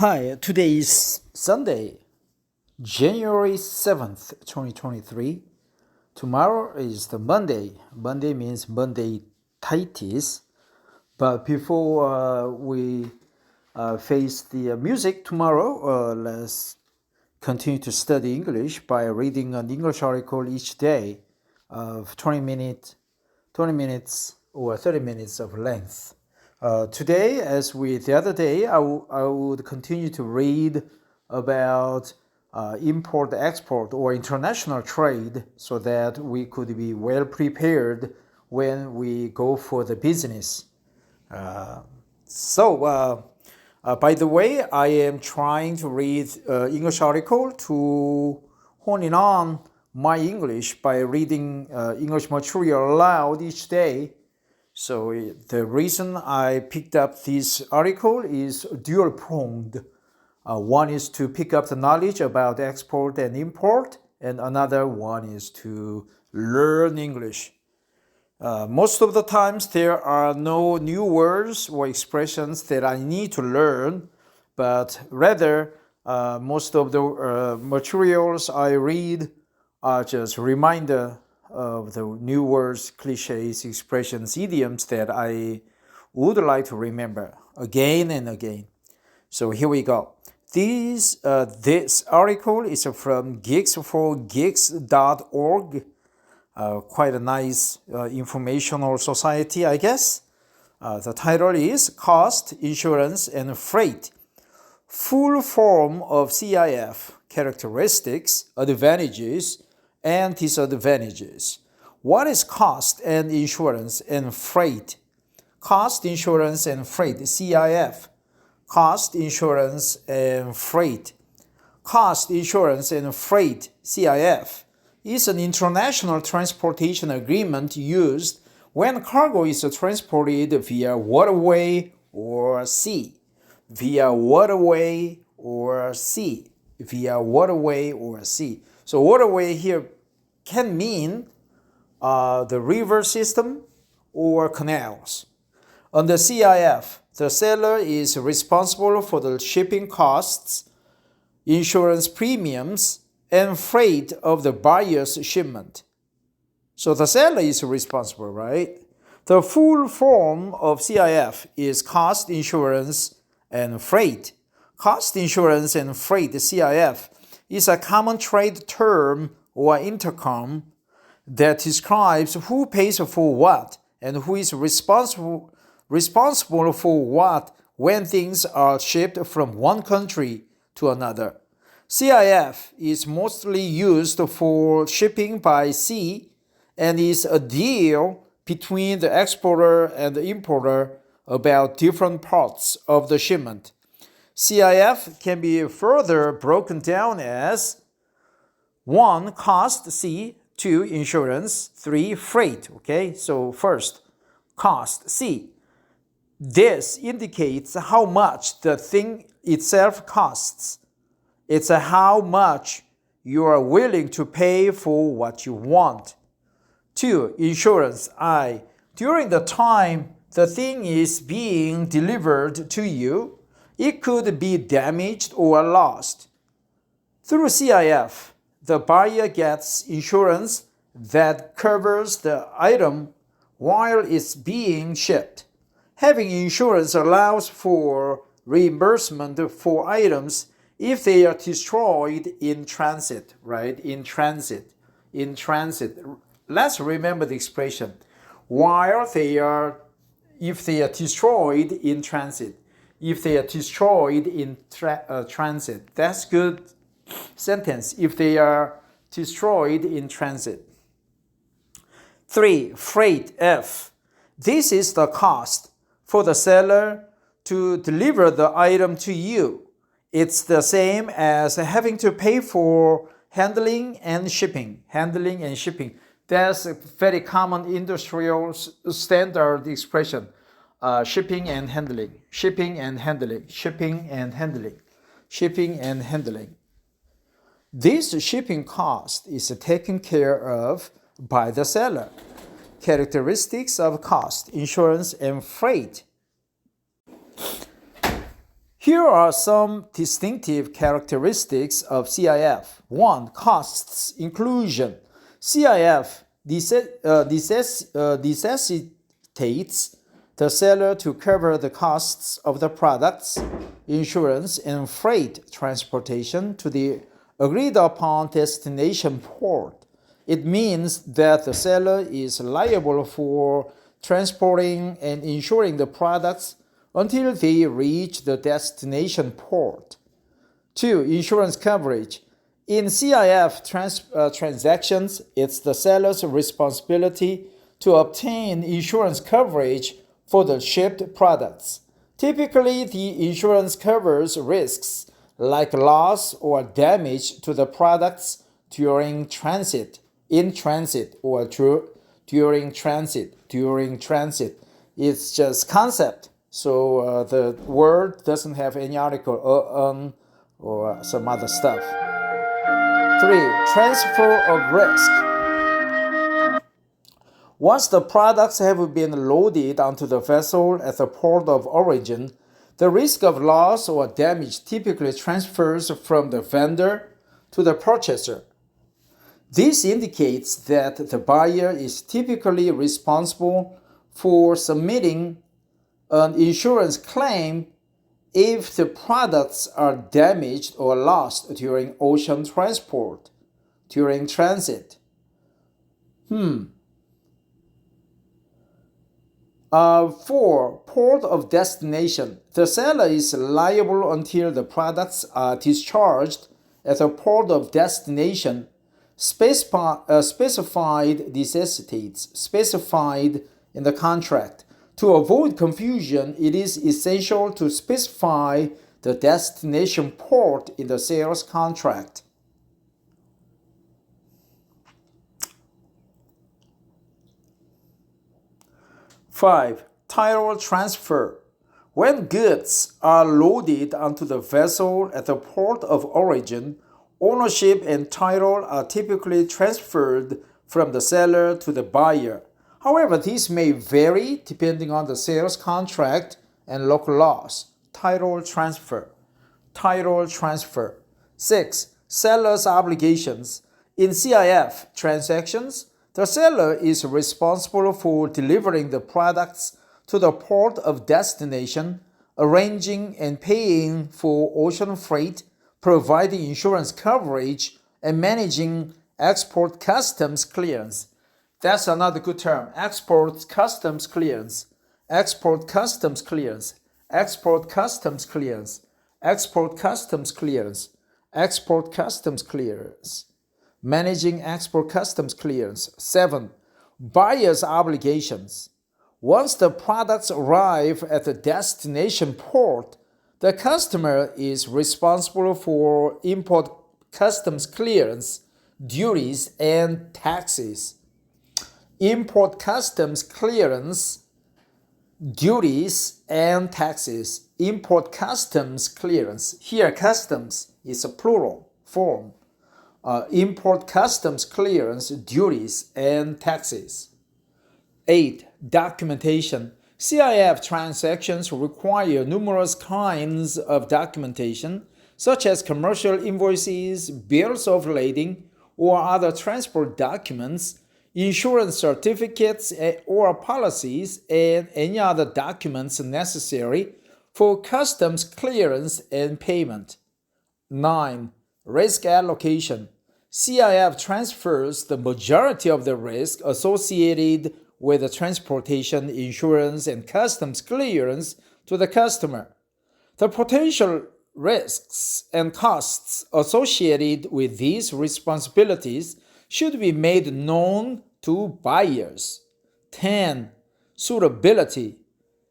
Hi, today is Sunday, January 7th, 2023. Tomorrow is the Monday. Monday means Monday titis. But before we face the music tomorrow, let's continue to study English by reading an English article each day of 20 minutes or 30 minutes of length. Today, as with the other day, I would continue to read about import-export or international trade so that we could be well prepared when we go for the business. By the way, I am trying to read English article to hone in on my English by reading English material aloud each day. So the reason I picked up this article is dual-pronged. One is to pick up the knowledge about export and import, and another one is to learn English. Most of the times there are no new words or expressions that I need to learn, but rather most of the materials I read are just reminder of the new words, cliches, expressions, idioms that I would like to remember again and again. So here we go. This article is from geeks4geeks.org. Quite a nice informational society, I guess. The title is Cost, Insurance, and Freight. Full form of CIF, characteristics, advantages, and disadvantages. What is cost and insurance and freight? Cost, insurance, and freight, CIF. Cost, insurance, and freight. Cost, insurance, and freight, CIF, is an international transportation agreement used when cargo is transported via waterway or sea. Via waterway or sea. Via waterway or sea. So waterway here can mean the river system or canals. Under CIF, the seller is responsible for the shipping costs, insurance premiums, and freight of the buyer's shipment. So the seller is responsible, right? The full form of CIF is cost, insurance, and freight. Cost, insurance, and freight, CIF, is a common trade term or intercom that describes who pays for what and who is responsible for what when things are shipped from one country to another. CIF is mostly used for shipping by sea and is a deal between the exporter and the importer about different parts of the shipment. CIF can be further broken down as 1. Cost, C. 2. Insurance. 3. Freight. Okay, so first, cost, C. This indicates how much the thing itself costs. It's how much you are willing to pay for what you want. 2. Insurance, I. During the time the thing is being delivered to you, it could be damaged or lost. Through CIF, the buyer gets insurance that covers the item while it's being shipped. Having insurance allows for reimbursement for items if they are destroyed in transit, right? In transit. Let's remember the expression, if they are destroyed in transit. If they are destroyed in transit. That's good sentence. If they are destroyed in transit. 3. Freight, F. This is the cost for the seller to deliver the item to you. It's the same as having to pay for handling and shipping. Handling and shipping. That's a very common industrial standard expression. Shipping and handling. Shipping and handling. Shipping and handling. Shipping and handling. This shipping cost is taken care of by the seller. Characteristics of cost, insurance, and freight. Here are some distinctive characteristics of CIF. 1. Costs inclusion. CIF necessitates the seller to cover the costs of the products, insurance, and freight transportation to the agreed upon destination port. It means that the seller is liable for transporting and insuring the products until they reach the destination port. 2. Insurance coverage. In CIF transactions, it's the seller's responsibility to obtain insurance coverage for the shipped products. Typically, the insurance covers risks like loss or damage to the products during transit, in transit, or during transit. It's just concept. So the word doesn't have any article or some other stuff. 3. Transfer of risk. Once the products have been loaded onto the vessel at the port of origin, the risk of loss or damage typically transfers from the vendor to the purchaser. This indicates that the buyer is typically responsible for submitting an insurance claim if the products are damaged or lost during ocean transport, during transit. 4. Port of destination. The seller is liable until the products are discharged at the port of destination. Specified necessitates, specified in the contract. To avoid confusion, it is essential to specify the destination port in the sales contract. 5. Title transfer. When goods are loaded onto the vessel at the port of origin, ownership and title are typically transferred from the seller to the buyer. However, this may vary depending on the sales contract and local laws. Title transfer. 6. Seller's obligations. In CIF transactions, the seller is responsible for delivering the products to the port of destination, arranging and paying for ocean freight, providing insurance coverage, and managing export customs clearance. That's another good term. Export customs clearance. Export customs clearance. Export customs clearance. Export customs clearance. Export customs clearance. Managing export customs clearance. 7. Buyer's obligations. Once the products arrive at the destination port, the customer is responsible for import customs clearance, duties, and taxes. Import customs clearance, duties, and taxes. Import customs clearance. Here, customs is a plural form. Import customs clearance, duties, and taxes. 8. Documentation. CIF transactions require numerous kinds of documentation, such as commercial invoices, bills of lading, or other transport documents, insurance certificates or policies, and any other documents necessary for customs clearance and payment. 9. Risk allocation. CIF transfers the majority of the risk associated with the transportation, insurance, and customs clearance to the customer. The potential risks and costs associated with these responsibilities should be made known to buyers. 10. Suitability.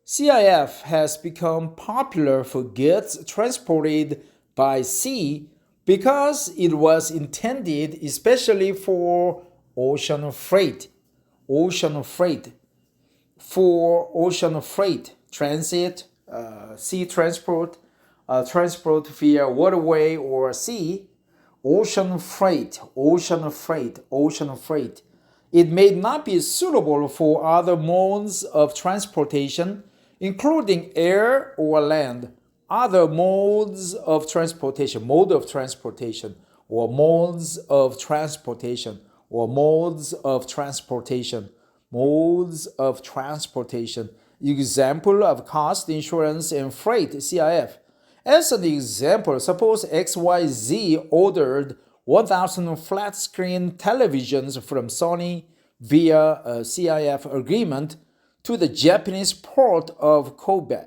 CIF has become popular for goods transported by sea because it was intended especially for ocean freight. For ocean freight, transit, sea transport, transport via waterway or sea, ocean freight. It may not be suitable for other modes of transportation, including air or land. other modes of transportation, mode of transportation, or modes of transportation, or modes of transportation, modes of transportation. Example of cost, insurance, and freight, CIF. As an example, suppose XYZ ordered 1,000 flat-screen televisions from Sony via a CIF agreement to the Japanese port of Kobe.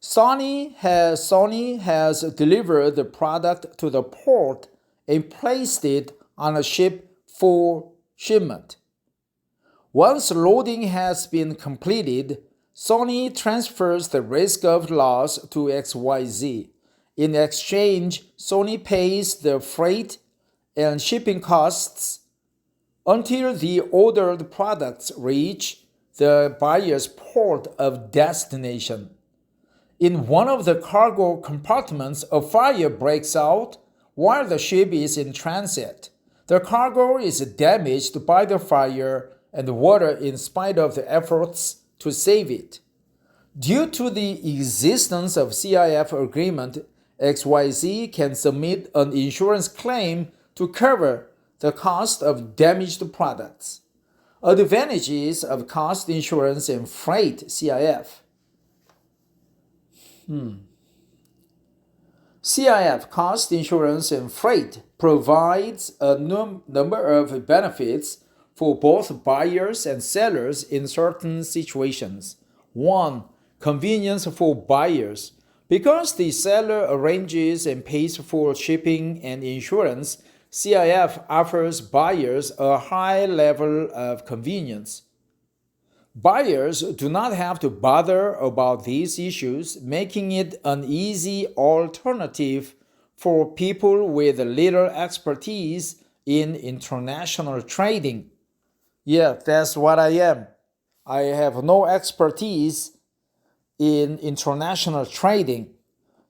Sony has delivered the product to the port and placed it on a ship for shipment. Once loading has been completed, Sony transfers the risk of loss to XYZ. In exchange, Sony pays the freight and shipping costs until the ordered products reach the buyer's port of destination. In one of the cargo compartments, a fire breaks out while the ship is in transit. The cargo is damaged by the fire and water in spite of the efforts to save it. Due to the existence of CIF agreement, XYZ can submit an insurance claim to cover the cost of damaged products. Advantages of cost insurance and freight, CIF. CIF, cost insurance and freight, provides a number of benefits for both buyers and sellers in certain situations. 1. Convenience for buyers. Because the seller arranges and pays for shipping and insurance, CIF offers buyers a high level of convenience. Buyers do not have to bother about these issues, making it an easy alternative for people with little expertise in international trading. Yeah, that's what I am. I have no expertise in international trading.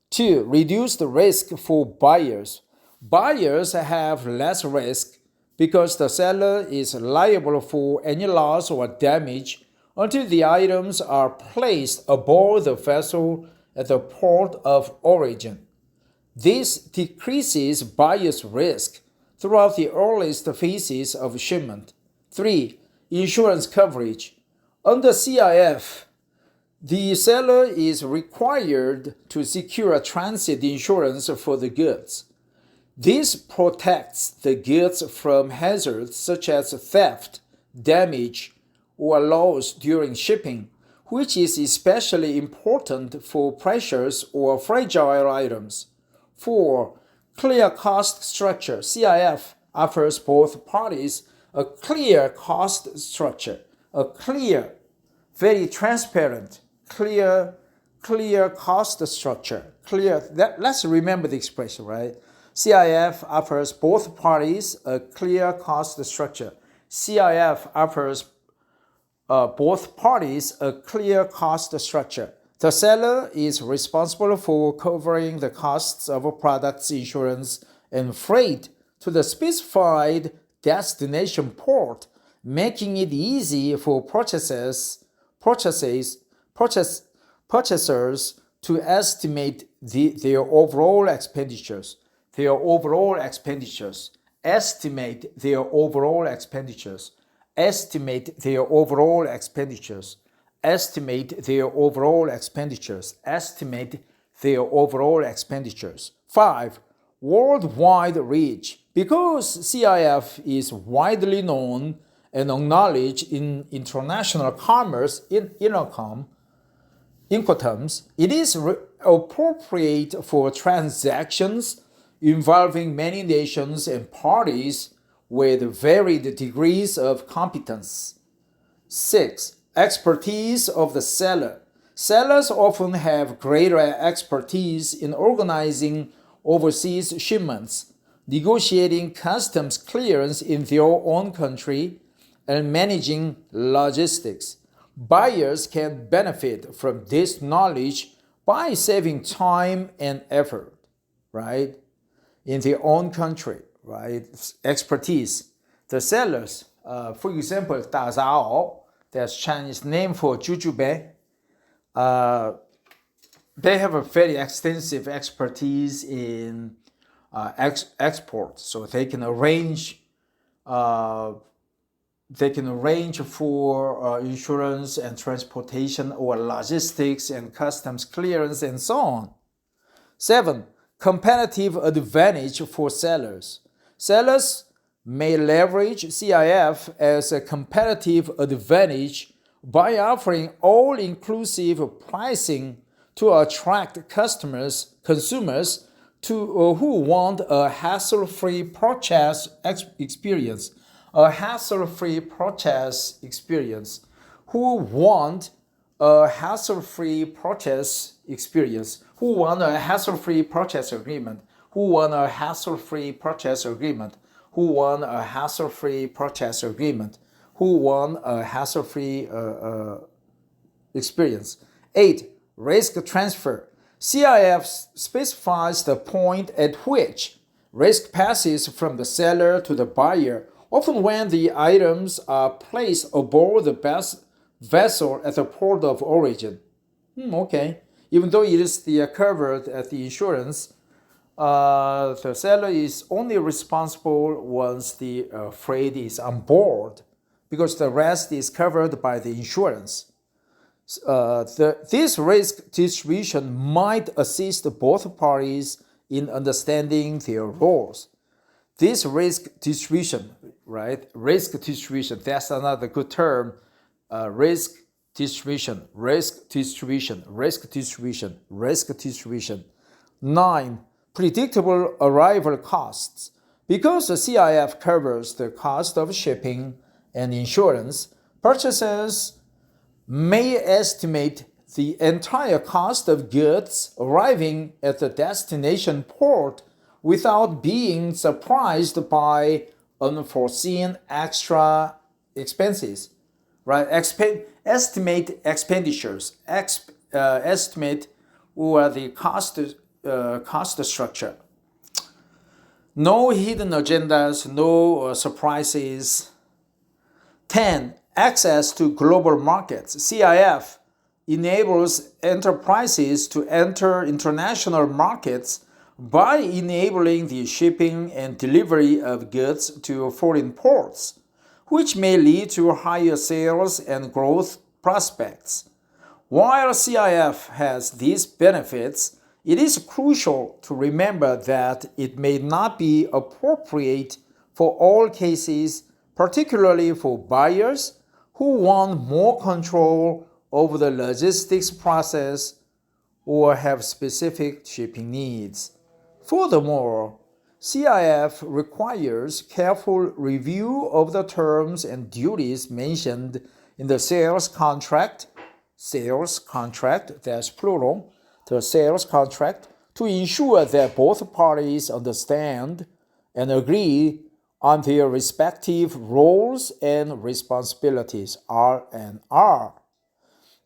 2. Reduce the risk for buyers. Buyers have less risk because the seller is liable for any loss or damage until the items are placed aboard the vessel at the port of origin. This decreases buyer's risk throughout the earliest phases of shipment. 3. Insurance coverage. Under CIF, the seller is required to secure transit insurance for the goods. This protects the goods from hazards such as theft, damage, or loss during shipping, which is especially important for precious or fragile items. 4. Clear cost structure. CIF offers both parties a clear cost structure, a clear, very transparent, clear cost structure. Let's remember the expression, right? CIF offers both parties a clear cost structure. CIF offers both parties a clear cost structure. The seller is responsible for covering the costs of a product's insurance and freight to the specified destination port, making it easy for purchasers to estimate their overall expenditures. Estimate their overall expenditures. 5. Worldwide reach. Because CIF is widely known and acknowledged in international commerce in incoterms, it is appropriate for transactions involving many nations and parties with varied degrees of competence. 6. Expertise of the seller. Sellers often have greater expertise in organizing overseas shipments, negotiating customs clearance in their own country, and managing logistics. Buyers can benefit from this knowledge by saving time and effort, right? In their own country, right? Expertise. The sellers, for example, 打杂 That's Chinese name for jujube. They have a very extensive expertise in export, so they can arrange for insurance and transportation or logistics and customs clearance and so on. 7. Competitive advantage for sellers. Sellers may leverage CIF as a competitive advantage by offering all-inclusive pricing to attract consumers who want a hassle-free purchase experience. A hassle-free purchase experience. Who want a hassle-free purchase experience? Who want a hassle-free purchase agreement? Who want a hassle-free purchase agreement? Who want a hassle-free purchase agreement? Who want a hassle-free experience? 8. Risk transfer. CIF specifies the point at which risk passes from the seller to the buyer, often when the items are placed aboard the vessel at the port of origin. Okay. Even though it is covered at the insurance, the seller is only responsible once the freight is on board, because the rest is covered by the insurance. This risk distribution might assist both parties in understanding their roles. This risk distribution, right? Risk distribution, that's another good term. Risk distribution, risk distribution, risk distribution, risk distribution. 9. Predictable arrival costs. Because the CIF covers the cost of shipping and insurance, purchasers may estimate the entire cost of goods arriving at the destination port without being surprised by unforeseen extra expenses, right? Estimate expenditures, estimate or the cost structure. No hidden agendas, no surprises. 10. Access to global markets. CIF enables enterprises to enter international markets by enabling the shipping and delivery of goods to foreign ports, which may lead to higher sales and growth prospects. While CIF has these benefits, it is crucial to remember that it may not be appropriate for all cases, particularly for buyers who want more control over the logistics process or have specific shipping needs. Furthermore, CIF requires careful review of the terms and duties mentioned in the sales contract, that's plural, the sales contract, to ensure that both parties understand and agree on their respective roles and responsibilities, R&R.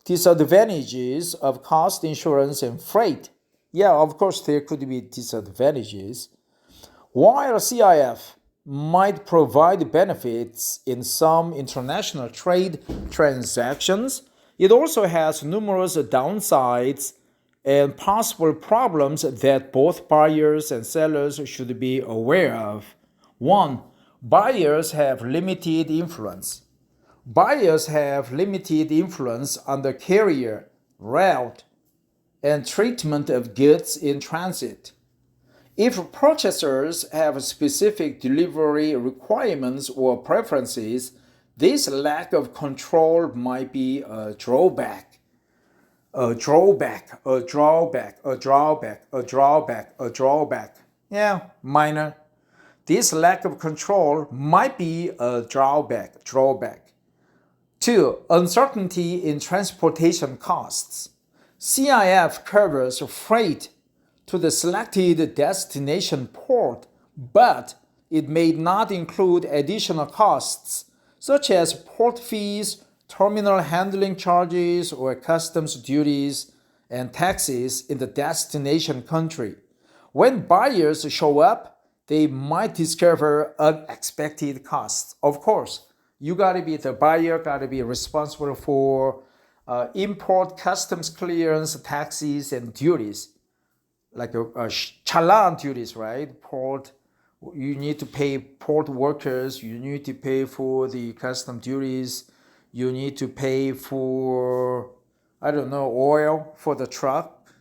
Disadvantages of cost insurance and freight. Yeah, of course, there could be disadvantages. While CIF might provide benefits in some international trade transactions, it also has numerous downsides and possible problems that both buyers and sellers should be aware of. 1. Buyers have limited influence. Buyers have limited influence on the carrier, route, and treatment of goods in transit. If purchasers have specific delivery requirements or preferences, this lack of control might be a drawback. A drawback. Yeah, minor. This lack of control might be a drawback. 2. Uncertainty in transportation costs. CIF covers freight to the selected destination port, but it may not include additional costs such as port fees, terminal handling charges, or customs duties and taxes in the destination country. When buyers show up, they might discover unexpected costs. Of course, the buyer gotta be responsible for import customs clearance, taxes, and duties, like challan duties, right? Port, you need to pay port workers, you need to pay for the custom duties, you need to pay for, I don't know, oil for the truck.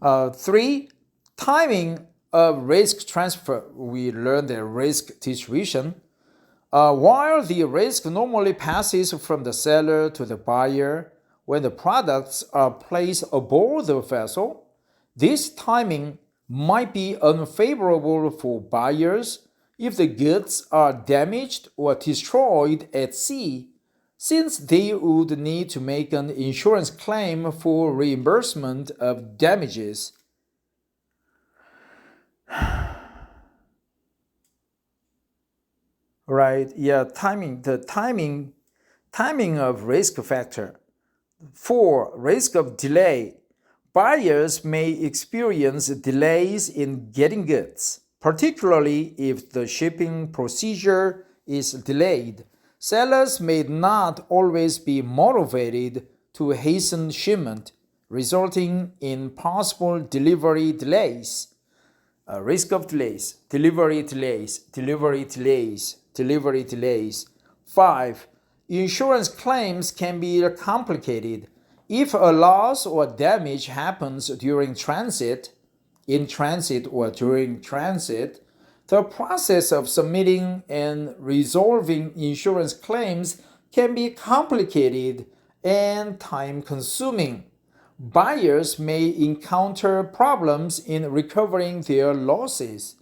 3, timing of risk transfer. We learned the risk distribution. While the risk normally passes from the seller to the buyer when the products are placed aboard the vessel, this timing might be unfavorable for buyers if the goods are damaged or destroyed at sea, since they would need to make an insurance claim for reimbursement of damages. Right, yeah, the timing of risk factor. 4, risk of delay. Buyers may experience delays in getting goods, particularly if the shipping procedure is delayed. Sellers may not always be motivated to hasten shipment, resulting in possible delivery delays. Risk of delays, delivery delays, delivery delays, delivery delays. 5, insurance claims can be complicated. If a loss or damage happens during transit, in transit or during transit, the process of submitting and resolving insurance claims can be complicated and time-consuming. Buyers may encounter problems in recovering their losses.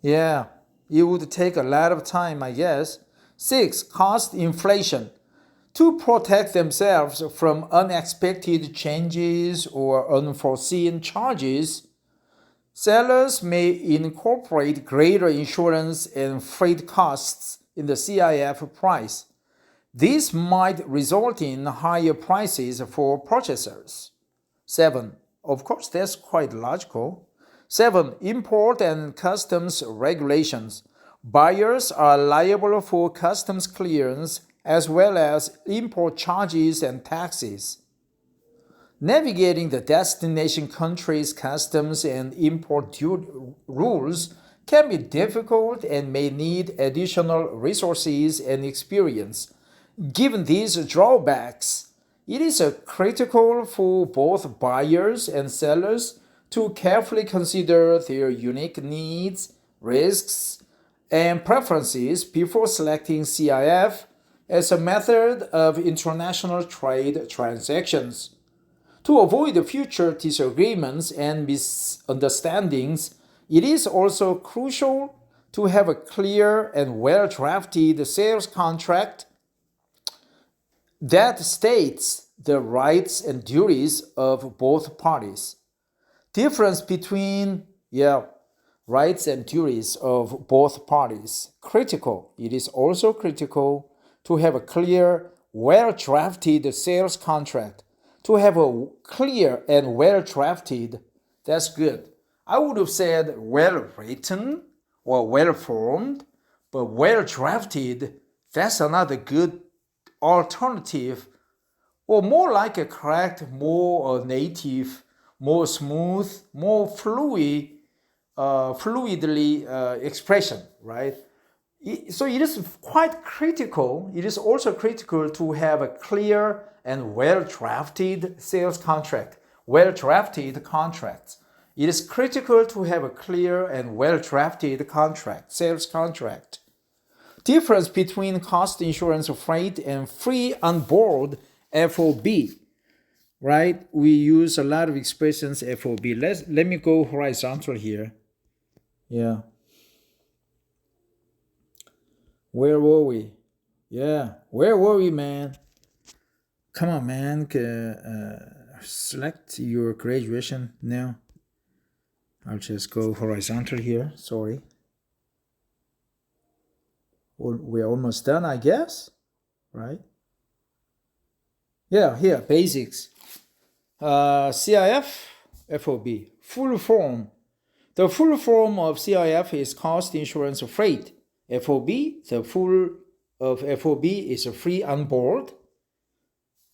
Yeah, it would take a lot of time, I guess. 6, cost inflation. To protect themselves from unexpected changes or unforeseen charges, sellers may incorporate greater insurance and freight costs in the CIF price. This might result in higher prices for purchasers. 7, of course, that's quite logical. 7, import and customs regulations. Buyers are liable for customs clearance as well as import charges and taxes. Navigating the destination country's customs and import rules can be difficult and may need additional resources and experience. Given these drawbacks, it is critical for both buyers and sellers to carefully consider their unique needs, risks, and preferences before selecting CIF as a method of international trade transactions. To avoid future disagreements and misunderstandings, it is also crucial to have a clear and well-drafted sales contract that states the rights and duties of both parties. Difference between rights and duties of both parties. Critical. It is also critical to have a clear, well-drafted sales contract. To have a clear and well-drafted, that's good. I would have said well-written or well-formed, but well-drafted, that's another good alternative, or more like a correct, more native, more smooth, more fluidly expression, right? So it is quite critical. It is also critical to have a clear and well-drafted sales contract, well-drafted contracts. It is critical to have a clear and well-drafted contract, sales contract. Difference between cost insurance freight and free on board FOB, right? We use a lot of expressions FOB. Let me go horizontal here. Yeah. Where were we? Yeah, where were we, man? Come on, man. Select your graduation now. I'll just go horizontal here. Sorry. We're almost done, I guess, right? Yeah, here, basics. CIF, FOB, full form. The full form of CIF is cost insurance freight. FOB, the full of FOB is free on board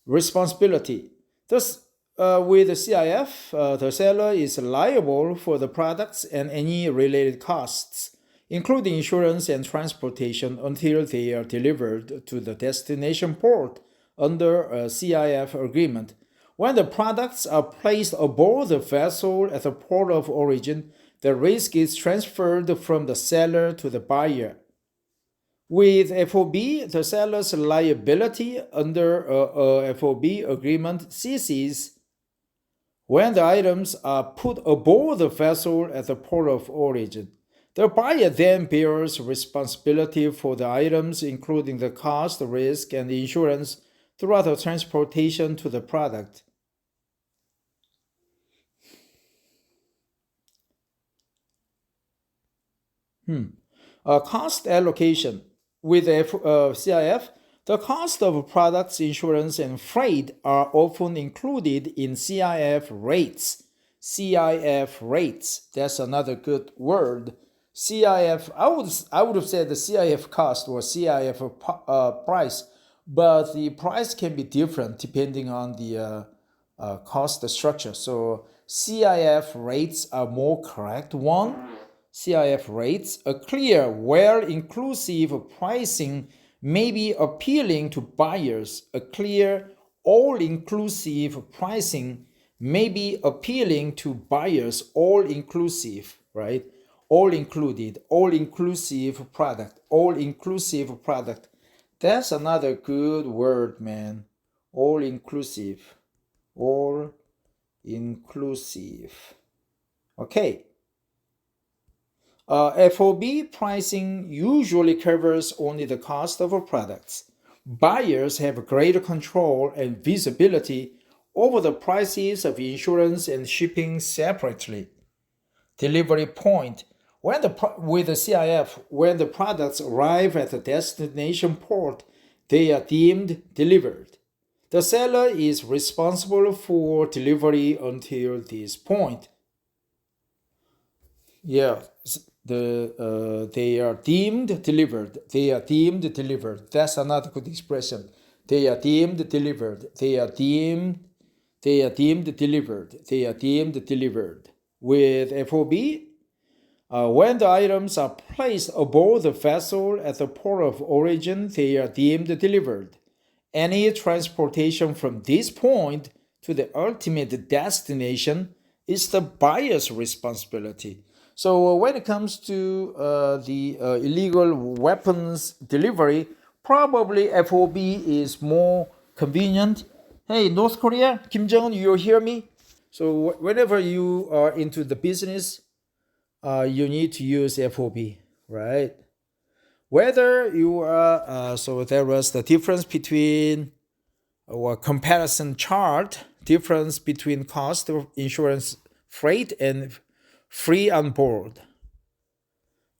responsibility. Thus, with CIF, the seller is liable for the products and any related costs, including insurance and transportation, until they are delivered to the destination port under a CIF agreement. When the products are placed aboard the vessel at the port of origin, the risk is transferred from the seller to the buyer. With FOB, the seller's liability under a FOB agreement ceases when the items are put aboard the vessel at the port of origin. The buyer then bears responsibility for the items, including the cost, risk, and insurance throughout the transportation to the product. Cost allocation. With CIF, the cost of products, insurance, and freight are often included in CIF rates. CIF rates. That's another good word. CIF. I would have said the CIF cost or CIF price, but the price can be different depending on the cost structure. So CIF rates are more correct one. CIF rates, a clear, well-inclusive pricing may be appealing to buyers. A clear, all-inclusive pricing may be appealing to buyers. All-inclusive, right? All-included, all-inclusive product, all-inclusive product. That's another good word, man. All-inclusive, all-inclusive. Okay. FOB pricing usually covers only the cost of products. Buyers have greater control and visibility over the prices of insurance and shipping separately. Delivery point. With the CIF, when the products arrive at the destination port, they are deemed delivered. The seller is responsible for delivery until this point. Yeah, they are deemed delivered. They are deemed delivered. That's another good expression. They are deemed delivered. They are deemed delivered. They are deemed delivered. With FOB, when the items are placed aboard the vessel at the port of origin, they are deemed delivered. Any transportation from this point to the ultimate destination is the buyer's responsibility. So when it comes to the illegal weapons delivery, probably FOB is more convenient. Hey, North Korea, Kim Jong-un, you hear me? So whenever you are into the business, you need to use FOB, right? Whether you are, so there was the difference between or comparison chart, difference between cost of insurance, freight, and free on board.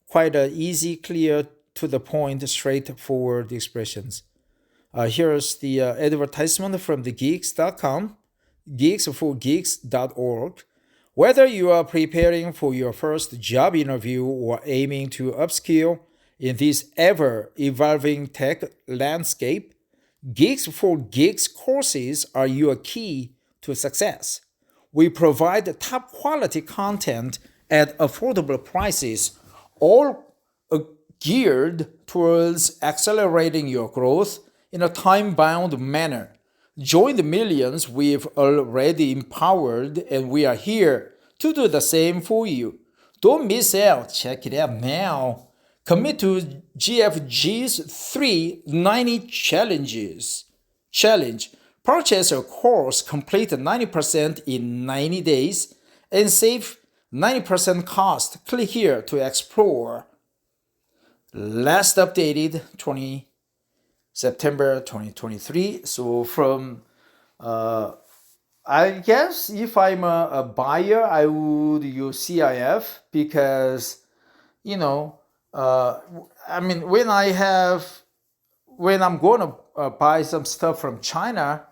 Quite an easy, clear, to the point, straightforward expressions. Here's the advertisement from the geeks.com, geeks4geeks.org. Whether you are preparing for your first job interview or aiming to upskill in this ever-evolving tech landscape, Geeks for Geeks courses are your key to success. We provide top quality content at affordable prices, all geared towards accelerating your growth in a time-bound manner. Join the millions we've already empowered, and we are here to do the same for you. Don't miss out. Check it out now. Commit to GFG's 390 challenge. Purchase a course, complete 90% in 90 days, and save 90% cost. Click here to explore. Last updated September 2023. So from, I guess if I'm a buyer, I would use CIF because, I mean, when I'm going to buy some stuff from China,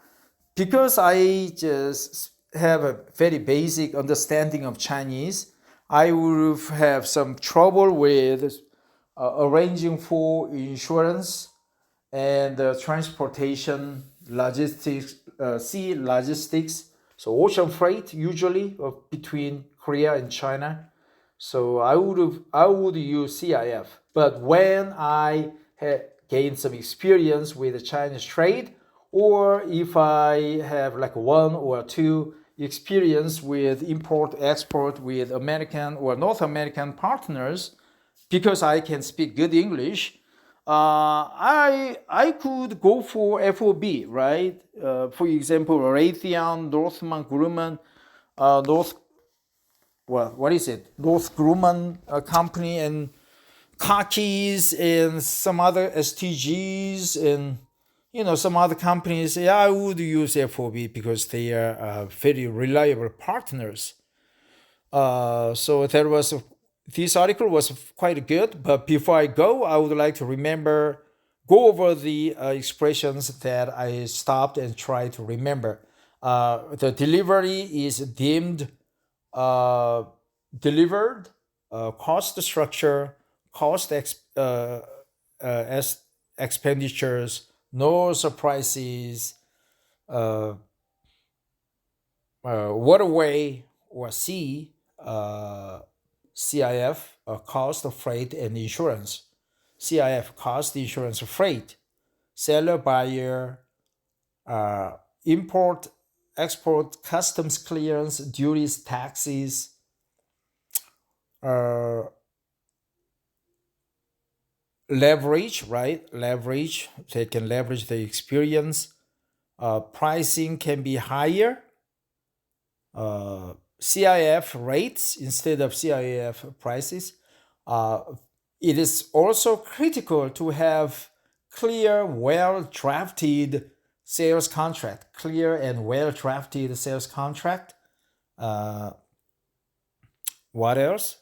because I just have a very basic understanding of Chinese, I would have some trouble with arranging for insurance and transportation, logistics, sea logistics, so ocean freight usually between Korea and China. So I would use CIF. But when I gained some experience with the Chinese trade, or if I have like one or two experience with import export with American or North American partners, because I can speak good English, I could go for FOB, right? For example, Raytheon, Northman Grumman, what is it? North Grumman company, and Kakis and some other STGs and some other companies. Yeah, I would use FOB because they are very reliable partners. So this article was quite good. But before I go, I would like to go over the expressions that I stopped and tried to remember. The delivery is deemed delivered, cost structure, as expenditures, no surprises, waterway or sea, CIF, cost of freight and insurance. CIF, cost, insurance, freight. Seller, buyer, import, export, customs clearance, duties, taxes, leverage, right? Leverage, they can leverage the experience. Pricing can be higher. CIF rates instead of CIF prices. It is also critical to have clear, well-drafted sales contract. Clear and well-drafted sales contract. What else?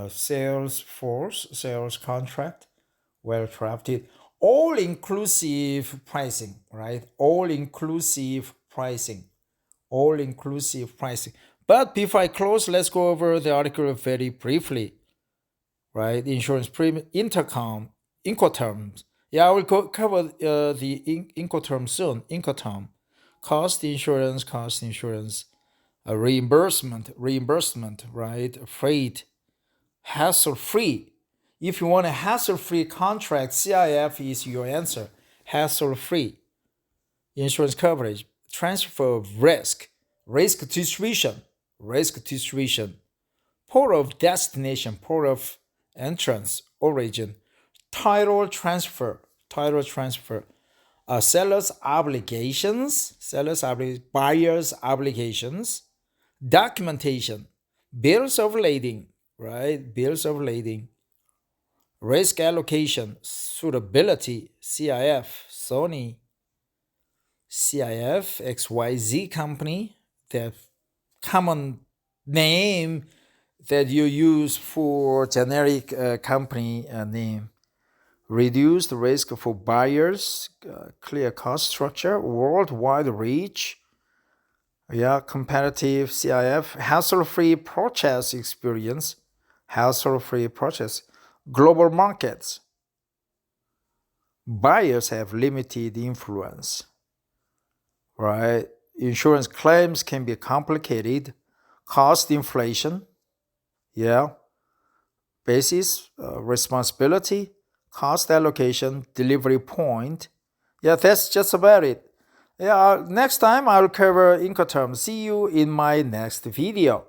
Sales force, sales contract, well-drafted. All-inclusive pricing, right? All-inclusive pricing. All-inclusive pricing. But before I close, let's go over the article very briefly, right? Insurance premium, incoterms. Yeah, I will cover the incoterm soon. Incoterm, cost insurance, reimbursement, right? Freight, hassle-free. If you want a hassle-free contract, CIF is your answer. Hassle-free. Insurance coverage, transfer of risk distribution, port of destination, port of entrance, origin, title transfer, seller's obligations, buyer's obligations, documentation, bills of lading, right? Bills of lading, risk allocation, suitability, CIF, Sony, CIF, XYZ company, the common name that you use for generic company name. Reduced risk for buyers, clear cost structure, worldwide reach, competitive CIF, hassle-free purchase experience, global markets. Buyers have limited influence, right? Insurance claims can be complicated. Cost inflation, basis, responsibility, cost allocation, delivery point. That's just about it. Next time I'll cover Incoterm. See you in my next video.